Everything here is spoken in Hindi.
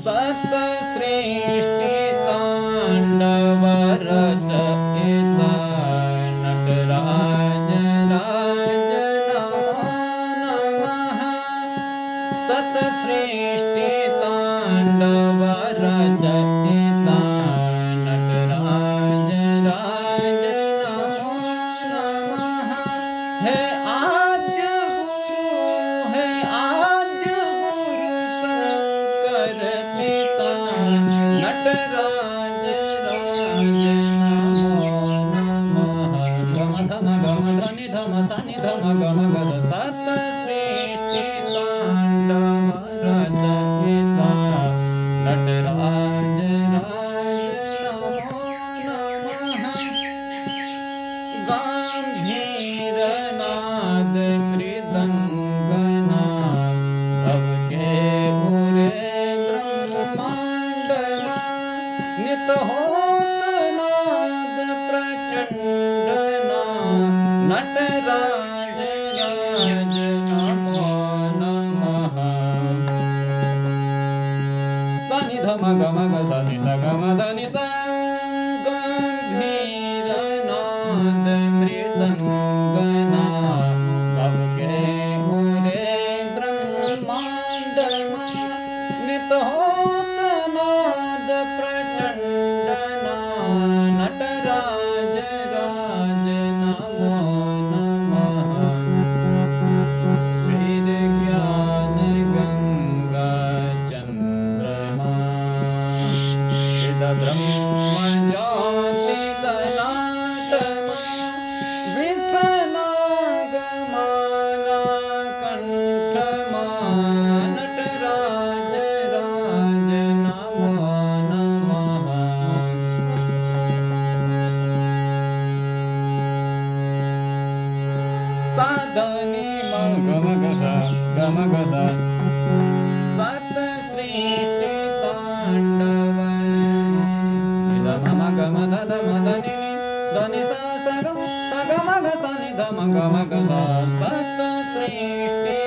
सत सृष्टि तांडव रचयिता नटराज राज नमो नमः। सत सृष्टि तांडव रचयिता नटराज राज नमो नमः। हे आद्य गुरु हे आद्य गुरु शंकर पिता नटराज राज नमो नमः। गम धम गम धनि धम सनि धम गम गस सत सृष्टि तांडव रचयिता नटराज राज नमो नमः। गंभीर नाद मृदंगना धबके उरे ब्रह्मांड नित होत नाद प्रचंड नटराज राज नमो नमः। सनि धम गम ग सनि स गम धनि सा गंभीर नाद मृदंगना धबके उरे ब्रह्मांड नित होत नाद प्रचंड नटराज राज नमो नमः। श्रीर ज्ञान गंगा चंद्रमा सिद्ध ब्रह्म ज्योति ललाटमा विषनागमाला कंठमा नटराज राज नमो नमः। साधनि गम गस सत सृष्टि तांडव मम गम धद मदनि धनि सा स गम ग सनि धम गम ग सत सृष्टि